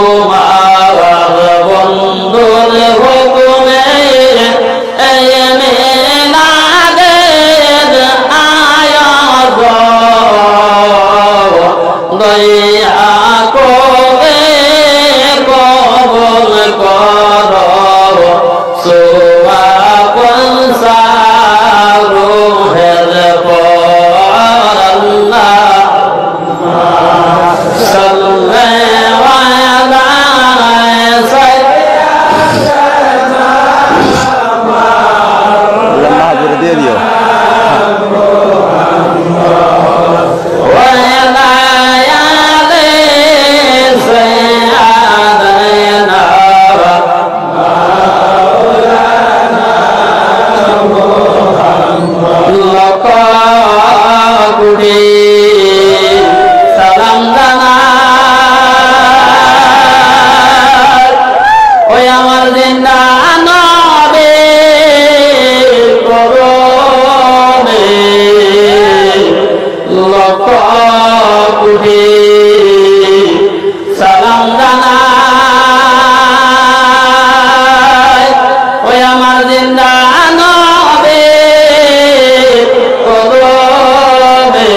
তোমার বন্ধুর হুকুমে এই মিলাদের আয়োজন দয়া করে কবুল করো সোয়াবন সারুহের পর আল্লাহুম্মা সাল্লি আলা সাইয়্যিদিনা মাহবুব দিয়ে দিও সালাম জানাই ওই আমার জিন্দা নবী করবে লক্ষ কোটি সালাম জানাই ওই আমার জিন্দা নবী করবে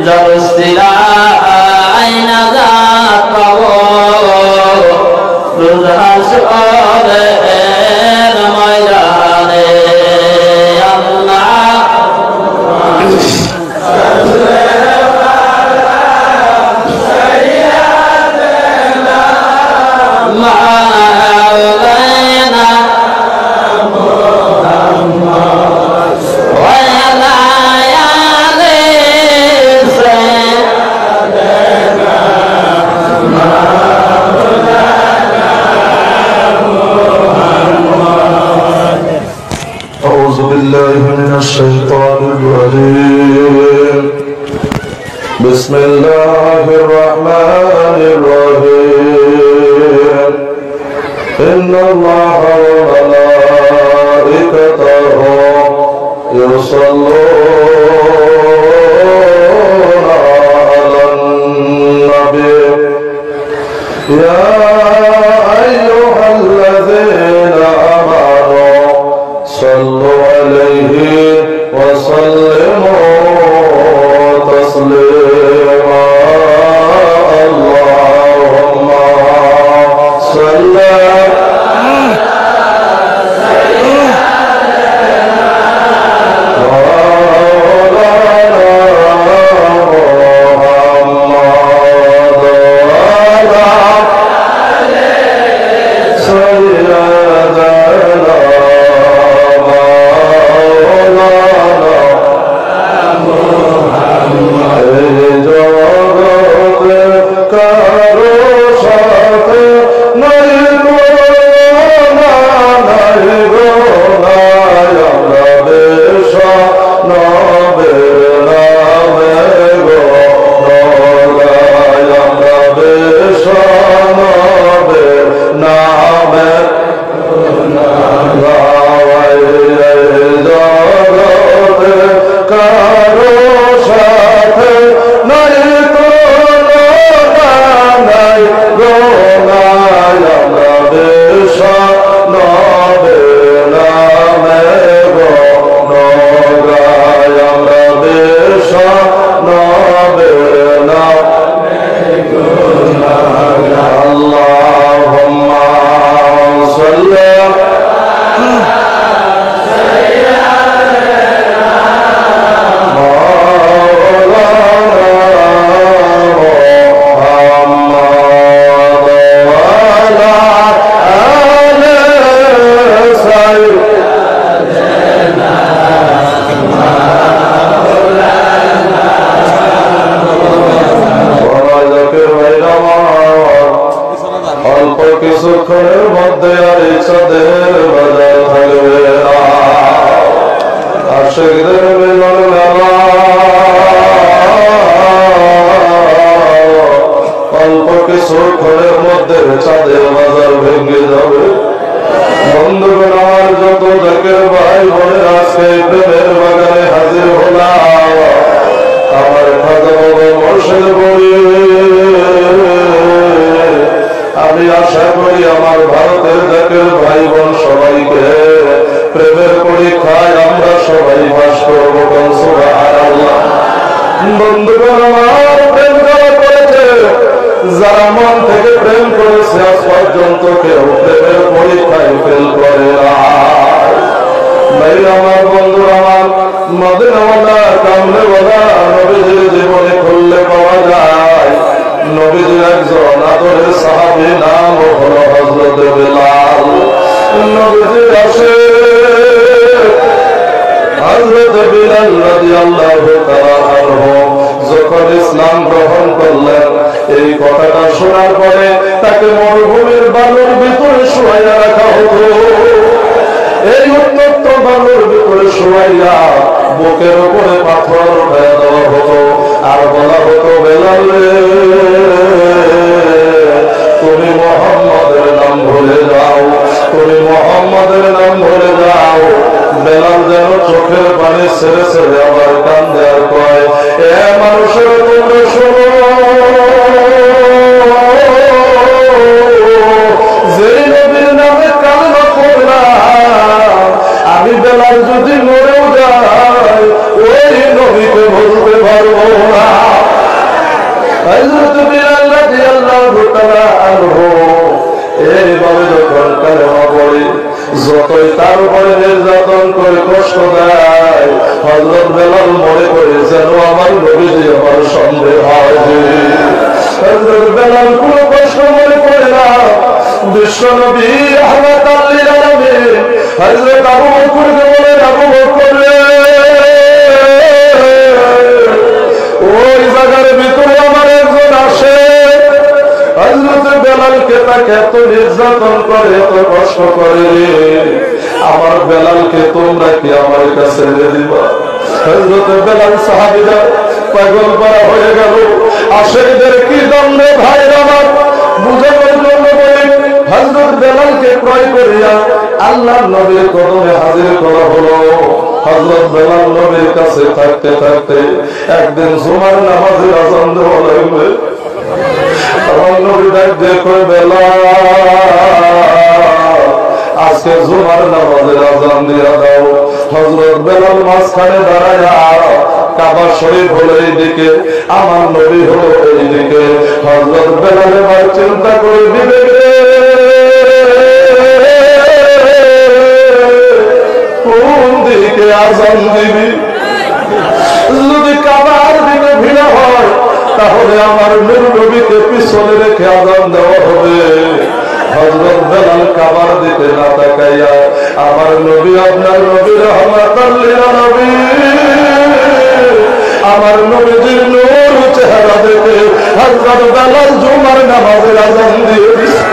জরসিলা আইনা জাত পাবো রোজ হাসরের ময়দানে আল্লাহ মাওলানা أعوذ بالله من الشيطان الرجيم بسم الله الرحمن الرحيم إن الله وملائكته يصلون على النبي يا أيها الذين آمنوا صلوا عليه وسلموا تسليما اللهم صل কিছুক্ষণের মধ্যে আর ইচ্ছাদের বাজার থাকবে না আশিকদের মিলন মেলা অল্প কিছুক্ষণের মধ্যে চাঁদের বাজার ভেঙে যাবে বন্ধুগণ আমার যত জাকের ভাই বোনের আজকে প্রেমের বাগানে হাজির হলাম আমার খাজা বাবা মোর্শেদ বলি আমি আশা করি আমার ভারতের জাতির ভাই বোন সবাইকে প্রেমের পরীক্ষায় আমরা সবাই বাস করবো। সুবহানাল্লাহ। বন্ধুগণ আমার, প্রেম যারা করেছে, যারা মন থেকে প্রেম করেছে, আজ পর্যন্ত কেউ প্রেমের পরীক্ষায় ফেল করে না। ভাই আমার, বন্ধু আমার, মদিনাওয়ালা কামলেওয়ালা নবীজির জীবনে খুললে পাওয়া যায় নবীজির একজন আদরের সাহাবী, নাম হলো হযরত বেলাল। নবীজির আসে হযরত বেলাল রাদিয়াল্লাহু তাআলা আনহু যখন ইসলাম গ্রহণ করলেন, এই কথাটা শোনার পরে তাকে মরুভূমির বালুর ভিতরে শুয়াইয়া রাখা হতো। এই উন্নত বালুর ভিতরে শুয়াইয়া বুকের উপরে পাথর উঠাইয়া দেওয়া হতো, আর বলা হতো, বেলাল রে, তুমি মুহাম্মদের নাম ভুলে যাও, তুমি মুহাম্মদের নাম ভুলে যাও। বেলাল যেন চোখের পানি ছেড়ে ছেড়ে আবার কান্দে আর কয়, এ মানুষের তোমরা শোনো, যে নবীর নামে কালেমা পড়লাম, আমি বেলাল যদি মরেও যাই ওই নবীকে বলতে পারবো না। হযরত বেলাল রাদিয়াল্লাহু তাআলা আনহু এইভাবে যখন কালেমা পড়ে, যতই তার উপরে নির্যাতন করে কষ্ট দেয়, হযরত বেলাল মনে করে যেন আমার নবীজি আমার সঙ্গে হয়। হযরত বেলাল কোনো কষ্ট মনে করে না। বিশ্ব নবী রাহমাতাল লিল আলামিন হযরত আবু বকরকে বলেন, আবু বকর রে, ওই জায়গার ভিতরে আমার একজন আসে, হযরত বেলালকে তাকে এত নির্যাতন করে, এত কষ্ট করে, আমার বেলালকে তোমরা কি আমার কাছে ছেড়ে দিবা? হযরত বেলাল সাহাবীরা পাগল পারা হয়ে গেল। আশেকদের কি দণ্ড ভাই আমার বুঝানোর জন্য বলে হযরত বেলালকে ক্রয় করিয়া আল্লাহর নবীর কদমে হাজির করা হলো। হযরত বেলাল নবীর কাছে থাকতে থাকতে একদিন জুমার নামাজের আযান দেওয়া লাগবে। আমার নবী ডাক দিয়ে কয়, বেলাল, আজকে জুমার নামাজের আযান দিয়া দাও। হযরত বেলাল মাঝখানে দাঁড়ায়া, কাবা শরীফ হলো এইদিকে, আমার নবী হলো এইদিকে। হযরত বেলাল এবার চিন্তা করে দিবে, কোন দিকে আযান দিবি? যদি কাবার দিকে ভিড়া হয় তাহলে আমার নবীকে পিছনে রেখে আযান দেওয়া হবে। হযরত বেলাল কাবার দিকে না তাকাইয়া আমার নবী, আপনার নবী রাহমাতাল লিল আলামিন, আমার নবীজির নূর চেহারা দেখে হযরত বেলাল জুমার নামাজের আযান দিয়ে দিছে।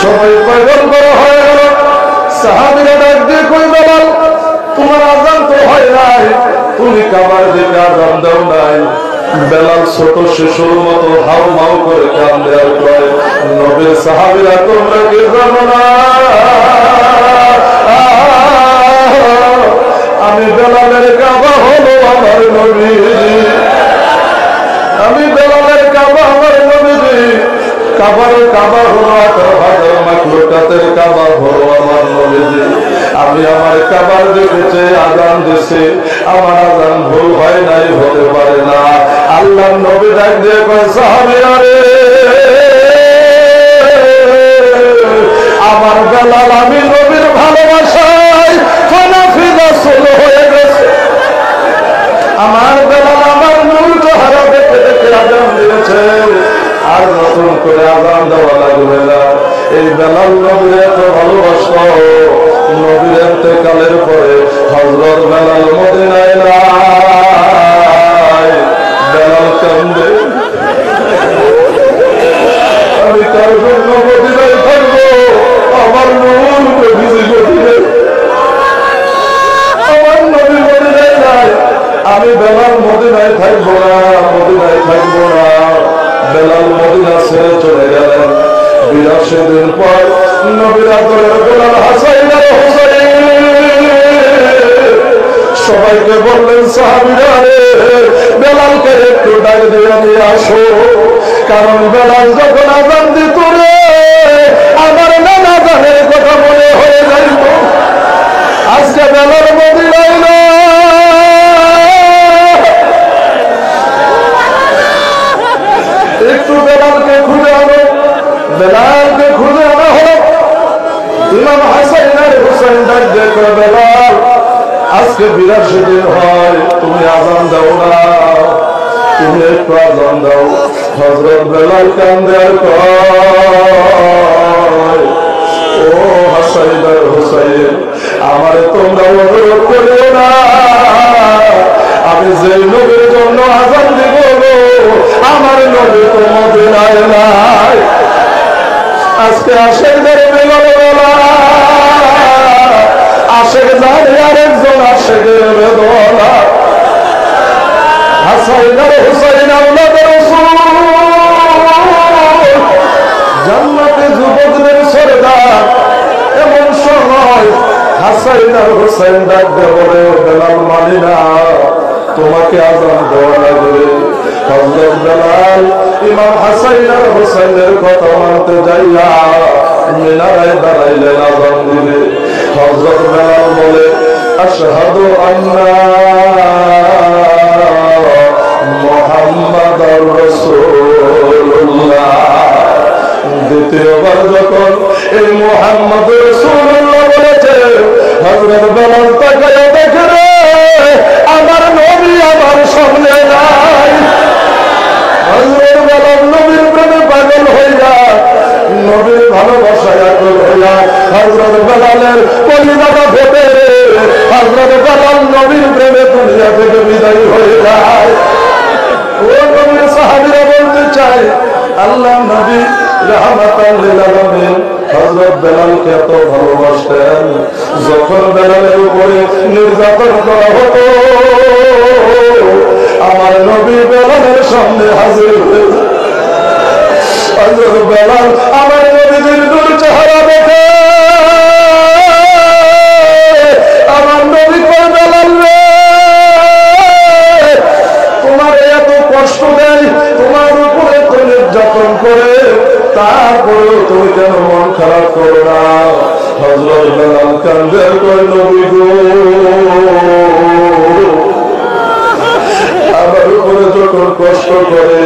সবাই পাগল করা হয়ে গেল। সাহাবীরা ডাক দিয়ে কই, বেলাল, তোমার আযান তো হয় নাই, তুমি কাবার দিকে আযান দাও নাই। বেলাল ছোট শিশুর মতো হাউ মাউ করে কান্দে আর কয়, নবীর সাহাবীরা তোমরা কি জানো না, আমি বেলালের কাবা হলো আমার নবীজি, আমি বেলালের কাবা আমার নবীজি। কাবার কাবা হলো 18,000 মাখলুকাতের কাবা হলো আমার নবীজি। আমি আমার কাবার দেখেছি, আযান দিছি, আমার আযান ভুল হয় নাই, হতে পারে না। আল্লাহর নবী ডাক দিয়ে কয়, সাহাবীরা রে, আমার বেলাল আমি নবীর ভালোবাসায় ফানাফিদা শুরু হয়ে গেছে। আমার বেলাল আমার নূর চেহারা দেখে দেখে আযান দিয়েছে, আর নতুন করে আযান দেওয়া লাগবে না। এই বেলাল নবীর এত ভালোবাসা, নবীর ইন্তেকালের পরে হযরত বেলাল মদিনায় নাই। বেলাল কান্দে, আমি তার জন্য মদিনায় থাকবো, আমার নূর নবীজি মদিনায়, আমার নবী মদিনায় নাই, আমি বেলাল মদিনায় থাকবো না, মদিনায় থাকবো না। বেলাল মদিনা ছেড়ে চলে গেলেন। 82 দিন পর নবীর আদরের বেলাল হাসাইন আর হুসাইন সবাইকে বললেন, সাহাবীরা রে, বেলালকে একটু ডাক দিয়ে নিয়ে আসো। কারণ বেলাল যখন আজান দিত রে আমার নানা জানের কথা মনে হয়ে যাইত। আজকে বেলাল মদিনায় না, একটু বেলালকে খুঁজে আনো, বেলালকে খুঁজে আনা হলো। ইমাম হাসান আর হুসাইন ডাক দেখো, বেলাল আজকে 82 দিন হয় তুমি আজান দাও না, তুমি একটু আজান দাও। হযরত বেলাল কান্দে আর কয়, ও হাসান আর হুসাইন, আমারে তোমরা অনুরোধ করিও না, আমি যে নবীর জন্য আজান দিব আমার নবী তো মদিনায় নাই। আজকে আশেকদের বেলাল বেলা, আশেক জানে আরেকজন আশেকের বেদনা। হাসান আর হুসাইন আওলাদের রাসূল, জান্নাতে যুবকদের সরদার। এমন সময় হাসান আর হুসাইন ডাক দিয়ে বলে, বেলাল মানি না, তোমাকে আজান দেওয়া লাগবে। হযরত বেলাল ইমাম হাসান আর হুসাইনের কথা মানতে যাইয়া মিনারায় দাঁড়াইলেন আজান দিলে। হযরত বেলাল বলে, আশহাদু আন্না মুহাম্মাদুর রাসূলুল্লাহ। দ্বিতীয়বার যখন এই মুহাম্মদুর রাসূলুল্লাহ বলেছে, হযরত বেলাল তাকায় দেখে রে আমার নবী আমার সামনে নাই। হযরত বেলাল নবীর প্রেমে পাগল হইয়া, নবীর ভালোবাসায় আকুল হইয়া হযরত বেলালের কলিজাটা ফেটে, হযরত বেলাল নবীর প্রেমে দুনিয়া থেকে বিদায় হয়ে যায়। ও নবীর সাহাবীরা বলতে চায়, আল্লাহ নবী রাহমাতাল লিল আলামিন হযরত বেলালকে এত ভালোবাসতেন, যখন বেলালের উপরে নির্যাতন করা হতো আমার নবী বেলালের সামনে হাজির হয়ে যায়। হযরত বেলাল আমার নবীর নূর চেহারা দেখে আমার নবী কয়, বেলাল রে তোমার এত কষ্ট দেয়, তোমার উপরে তো নির্যাতন করে, তারপরেও তুমি কেন মন খারাপ করো না? হযরত বেলাল কান্দে কয়, নবী গো আমার উপরে যখন কষ্ট করে